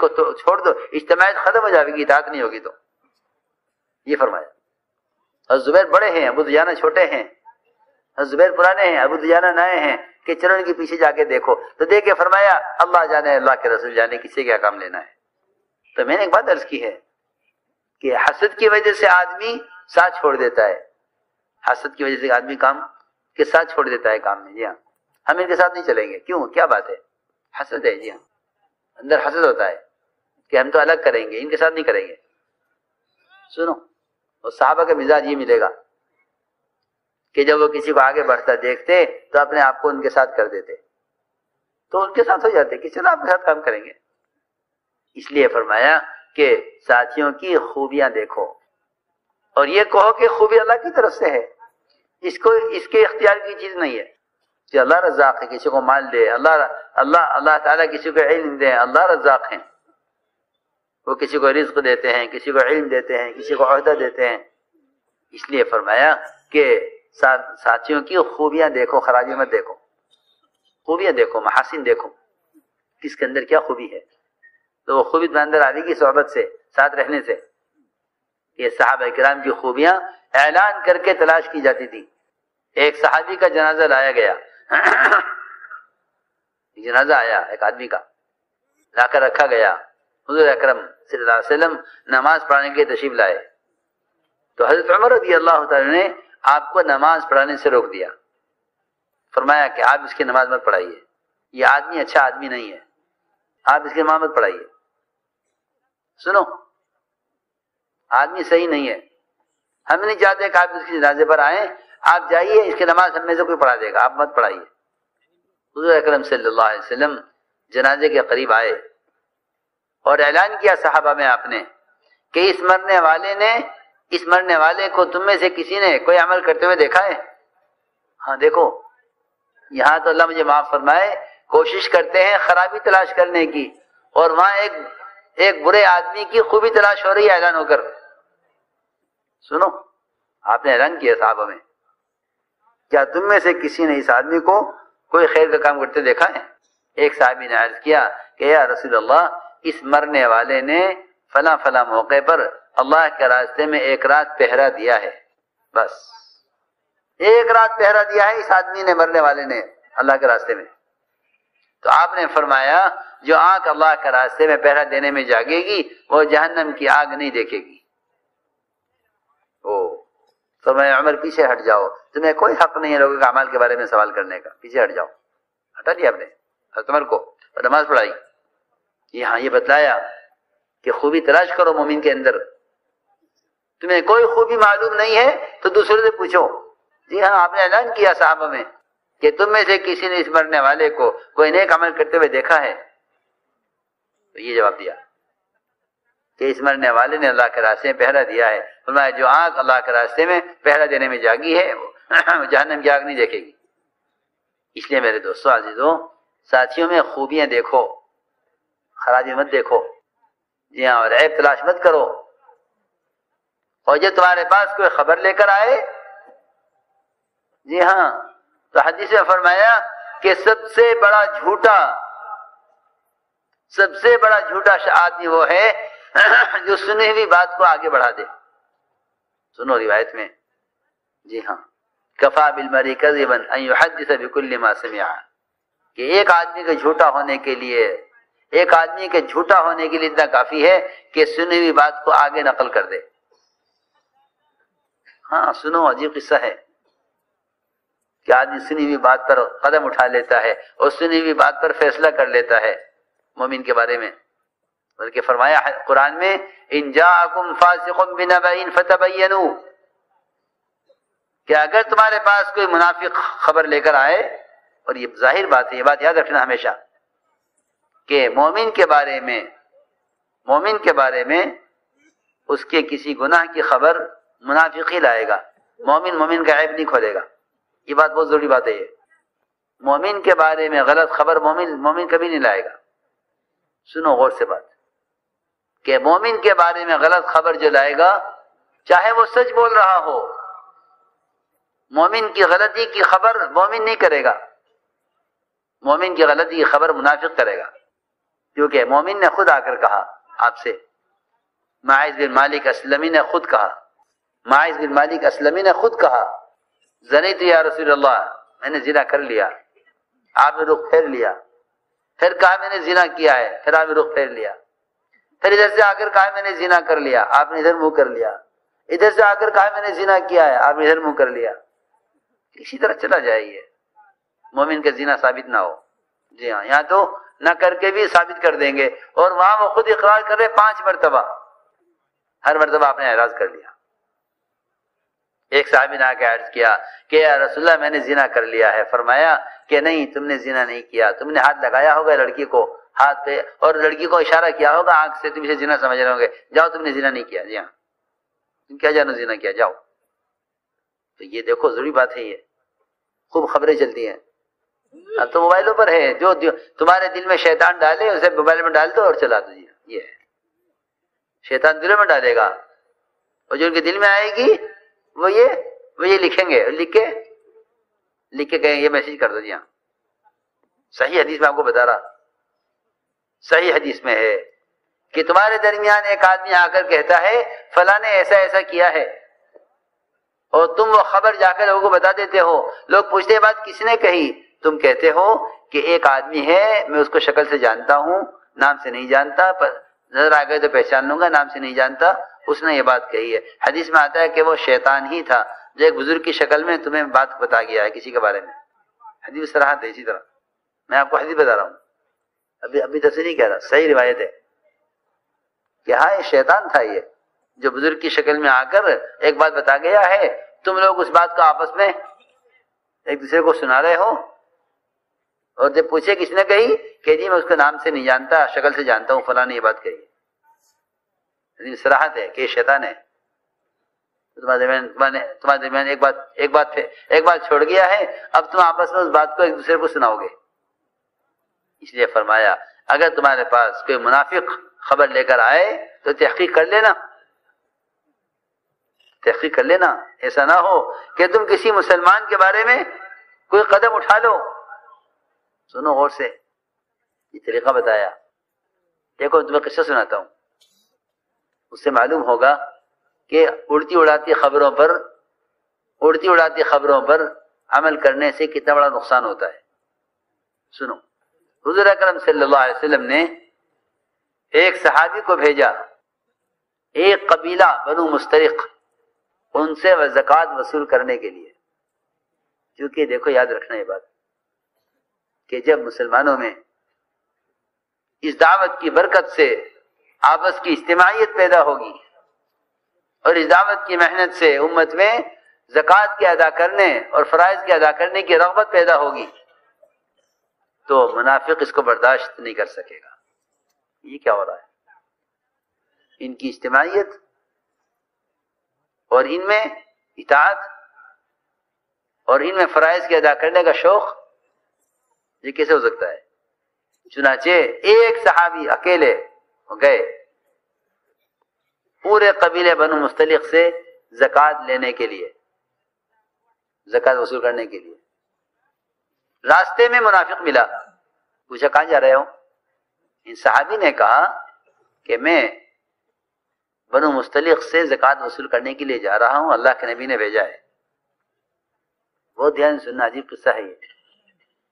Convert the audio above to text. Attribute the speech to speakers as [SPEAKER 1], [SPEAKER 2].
[SPEAKER 1] کو چھوڑ دو، اجتماعیت ختم ہو جائے گی، اطاعت نہیں ہوگی تو یہ فرمایا۔ اور زبیر بڑے ہیں، ابو دجانہ چھوٹے ہیں، اور زبیر پرانے ہیں، ابو دجانہ نئے ہیں، کہ چلو ان کے پیچھے جا کے دیکھو، تو دیکھ کے فرمایا اللہ جانے اللہ کے رسول جانے کسی کیا کام لینا ہے۔ تو میں نے ایک بات عرض کی ہے کہ حسد کی وجہ سے آدمی ساتھ چھوڑ دیتا ہے، حسد کی وجہ سے آدمی کام کے ساتھ چھوڑ دیتا ہے کام میں، جی ہاں ہم ان کے ساتھ نہیں چلیں گے، کیوں کیا بات ہے؟ حسد ہے، جی ہاں اندر حسد ہوتا ہے کہ ہم تو الگ کریں گے، ان کے ساتھ نہیں کریں گے۔ سنو، اور صحابہ کا مزاج یہ ملے گا کہ جب وہ کسی کو آگے بڑھتا دیکھتے تو اپنے آپ کو ان کے ساتھ کر دیتے، تو ان کے ساتھ ہو جاتے کہ چلو آپ کے ساتھ کام کریں گے۔ اس لیے فرمایا کہ ساتھیوں کی خوبیاں دیکھو، اور یہ کہو کہ خوبی اللہ کی طرف سے ہے، اس کے اختیار کی چیز نہیں ہے کہ اللہ رزاق ہے، کسی کو مال دے، اللہ تعالیٰ کسی کو علم دے، اللہ رزاق ہیں، وہ کسی کو رزق دیتے ہیں، کسی کو علم دیتے ہیں، کسی کو عہدہ دیتے ہیں۔ اس لیے فرمایا کہ ساتھیوں کی خوبیاں دیکھو، خرابی مت دیکھو، خوبیاں دیکھو، محاسن دیکھو، کس کے اندر کیا خوبی ہے، تو وہ خوبی تمہارے اندر آئے گی صحبت سے، ساتھ رہنے سے۔ یہ صحابہ کرام کی خوبیاں اعلان کر کے تلاش کی جاتی تھی۔ ایک صحابی کا جنازہ لایا گیا، جنازہ آیا ایک آدمی کا، لا کر رکھا گیا، حضور اکرم صلی اللہ علیہ وسلم نماز پڑھانے کے لیے تشریف لائے، تو حضرت عمر رضی اللہ تعالی نے آپ کو نماز پڑھانے سے روک دیا، فرمایا کہ آپ اس کی نماز مت پڑھائیے، یہ آدمی اچھا آدمی نہیں ہے، آپ اس کی نماز مت پڑھائیے۔ سنو، آدمی صحیح نہیں ہے، ہم نہیں چاہتے کہ آپ اس کے جنازے پر آئیں، آپ جائیے، اس کی نماز ہم میں سے کوئی پڑھا دے گا، آپ مت پڑھائیے۔ حضور اکرم صلی اللہ علیہ وسلم جنازے کے قریب آئے اور اعلان کیا صحابہ میں آپ نے کہ اس مرنے والے کو تم میں سے کسی نے کوئی عمل کرتے ہوئے دیکھا ہے؟ ہاں دیکھو، یہاں تو اللہ مجھے معاف فرمائے، کوشش کرتے ہیں خرابی تلاش کرنے کی، اور وہاں ایک برے آدمی کی خوبی تلاش ہو رہی ہے اعلان ہو کر۔ سنو، آپ نے اعلان کیا صحابہ میں، کیا تم میں سے کسی نے اس آدمی کو کوئی خیر کا کام کرتے دیکھا ہے؟ ایک صحابی نے عرض کیا کہ یا رسول اللہ، اس مرنے والے نے فلاں فلاں موقع پر اللہ کے راستے میں ایک رات پہرا دیا ہے، بس ایک رات پہرا دیا ہے اس آدمی نے، مرنے والے نے، اللہ کے راستے میں۔ تو آپ نے فرمایا جو آنکھ اللہ کے راستے میں پہرا دینے میں جاگے گی وہ جہنم کی آگ نہیں دیکھے گی۔ فرمایا عمر پیچھے ہٹ جاؤ، تمہیں کوئی حق نہیں ہے لوگوں کے اعمال کے بارے میں سوال کرنے کا، پیچھے ہٹ جاؤ۔ ہٹا دیا آپ نے حضرت عمر کو اور نماز پڑھائی۔ یہ بتلایا کہ خوبی تلاش کرو مومن کے اندر، تمہیں کوئی خوبی معلوم نہیں ہے تو دوسرے سے پوچھو۔ جی ہاں، آپ نے اعلان کیا صحابہ میں کہ تم میں سے کسی نے اس مرنے والے کو کوئی نیک عمل کرتے ہوئے دیکھا ہے؟ تو یہ جواب دیا کہ اس مرنے والے نے اللہ کے راستے میں پہرا دیا ہے، فرمایا جو آنکھ اللہ کے راستے میں پہرا دینے میں جاگی ہے وہ جہنم کی آگ نہیں دیکھے گی۔ اس لیے میرے دوستو عزیزوں، ساتھیوں میں خوبیاں دیکھو، خرابی مت دیکھو، جی ہاں، اور عیب تلاش مت کرو۔ اور جب تمہارے پاس کوئی خبر لے کر آئے، جی ہاں، تو حدیث میں فرمایا کہ سب سے بڑا جھوٹا آدمی وہ ہے جو سنی ہوئی بات کو آگے بڑھا دے۔ سنو روایت میں، جی ہاں، کفا بالمرء کذبا ان يحدث بكل ما سمع، کہ ایک آدمی کے جھوٹا ہونے کے لیے اتنا کافی ہے کہ سنی ہوئی بات کو آگے نقل کر دے۔ ہاں سنو، عجیب قصہ ہے کہ آدمی سنی ہوئی بات پر قدم اٹھا لیتا ہے اور سنی ہوئی بات پر فیصلہ کر لیتا ہے مومن کے بارے میں۔ بلکہ فرمایا قرآن میں ان جاءکم فاسق بنبأ فتبینوا، کہ اگر تمہارے پاس کوئی منافق خبر لے کر آئے، اور یہ ظاہر بات ہے، یہ بات یاد رکھنا ہمیشہ کہ مومن کے بارے میں اس کے کسی گناہ کی خبر منافق ہی لائے گا، مومن کا عیب نہیں کھولے گا۔ یہ بات بہت ضروری بات ہے، یہ مومن کے بارے میں غلط خبر مومن کبھی نہیں لائے گا۔ سنو غور سے بات، کہ مومن کے بارے میں غلط خبر جو لائے گا، چاہے وہ سچ بول رہا ہو، مومن کی غلطی کی خبر مومن نہیں کرے گا، مومن کی غلطی کی خبر منافق کرے گا، کیونکہ مومن نے خود آ کر کہا آپ سے، معاذ بن مالک اسلمی نے خود کہا، معاذ بن مالک اسلمی نے خود کہا زنیت یا رسول اللہ، میں نے زنا کر لیا. آپ نے رخ پھیر لیا. پھر کہا میں نے زنا کیا ہے، پھر آپ نے رخ پھیر لیا. پھر ادھر سے آ کر کہا میں نے زنا کر لیا، آپ نے ادھر منہ کر لیا. ادھر سے آ کر کہا میں نے زنا کیا ہے، آپ نے ادھر منہ کر لیا. اسی طرح چلا جائیے، مومن کا زنا ثابت نہ ہو. جی ہاں، یہاں تو نہ کر کے بھی ثابت کر دیں گے، اور وہاں وہ خود اقرار کر رہے 5 مرتبہ، ہر مرتبہ آپ نے اعراض کر لیا. ایک صحابی نے آ کے عرض کیا کہ یا رسول اللہ میں نے زنا کر لیا ہے. فرمایا کہ نہیں، تم نے زنا نہیں کیا، تم نے ہاتھ لگایا ہوگا لڑکی کو ہاتھ پہ اور لڑکی کو اشارہ کیا ہوگا آنکھ سے، تم اسے زنا سمجھ رہے ہوں گے. جاؤ، تم نے زنا نہیں کیا. جی ہاں، تم کیا جانو زنا کیا، جاؤ. تو یہ دیکھو ضروری بات ہے، یہ خوب خبریں چلتی ہیں. اب تو موبائلوں پر ہے، جو تمہارے دل میں شیطان ڈالے اسے موبائل میں ڈال دو اور چلا دو. جی یہ ہے، شیطان دلوں میں ڈالے گا اور جو ان کے دل میں آئے گی وہ یہ لکھیں گے، لکھ کے کہیں یہ میسج کر دو. جی ہاں، صحیح حدیث میں آپ کو بتا رہا، صحیح حدیث میں ہے کہ تمہارے درمیان ایک آدمی آ کر کہتا ہے فلاں نے ایسا ایسا کیا ہے، اور تم وہ خبر جا کر لوگوں کو بتا دیتے ہو. لوگ پوچھتے ہیں بات کس نے کہی، تم کہتے ہو کہ ایک آدمی ہے، میں اس کو شکل سے جانتا ہوں، نام سے نہیں جانتا، پر نظر آ گئے تو پہچان لوں گا، نام سے نہیں جانتا، اس نے یہ بات کہی ہے. حدیث میں آتا ہے کہ وہ شیطان ہی تھا جو ایک بزرگ کی شکل میں تمہیں بات بتا گیا ہے کسی کے بارے میں. حدیث صراحت ہے. اسی طرح میں آپ کو حدیث بتا رہا ہوں، ابھی تفسیر نہیں کہہ رہا، صحیح روایت ہے کہ ہاں یہ شیطان تھا، یہ جو بزرگ کی شکل میں آ کر ایک بات بتا گیا ہے. تم لوگ اس بات کو آپس میں ایک دوسرے کو سنا رہے ہو، اور جب پوچھے کس نے کہی کہ جی میں اس کے نام سے نہیں جانتا، شکل سے جانتا ہوں، فلاں نے یہ بات کہی. صراحت ہے کہ یہ شیطان ہے. تمہارے درمیان ایک بات چھوڑ گیا ہے، اب تم آپس میں اس بات کو ایک دوسرے کو سناؤ گے. اس لیے فرمایا اگر تمہارے پاس کوئی منافق خبر لے کر آئے تو تحقیق کر لینا، تحقیق کر لینا. ایسا نہ ہو کہ تم کسی مسلمان کے بارے میں کوئی قدم اٹھا لو. سنو غور سے، یہ طریقہ بتایا. دیکھو تمہیں قصہ سناتا ہوں، اس سے معلوم ہوگا کہ اڑتی اڑاتی خبروں پر عمل کرنے سے کتنا بڑا نقصان ہوتا ہے. سنو، حضور اکرم صلی اللہ علیہ وسلم نے ایک صحابی کو بھیجا، ایک قبیلہ بنو مسترق، ان سے زکوٰۃ وصول کرنے کے لیے. کیونکہ دیکھو یاد رکھنا یہ بات کہ جب مسلمانوں میں اس دعوت کی برکت سے آپس کی اجتماعیت پیدا ہوگی اور اس دعوت کی محنت سے امت میں زکوٰۃ کے ادا کرنے اور فرائض کے ادا کرنے کی رغبت پیدا ہوگی تو منافق اس کو برداشت نہیں کر سکے گا. یہ کیا ہو رہا ہے؟ ان کی اجتماعیت اور ان میں اطاعت اور ان میں فرائض کے ادا کرنے کا شوق، یہ کیسے ہو سکتا ہے؟ چنانچہ ایک صحابی اکیلے گئے پورے قبیلے بنو مستلق سے زکوٰۃ لینے کے لیے، زکوٰۃ وصول کرنے کے لیے. راستے میں منافق ملا، پوچھا کہاں جا رہے ہو؟ ان صحابی نے کہا کہ میں بنو مستلق سے زکوٰۃ وصول کرنے کے لیے جا رہا ہوں، اللہ کے نبی نے بھیجا ہے. بہت دھیان سے سننا، عجیب قصہ ہے یہ.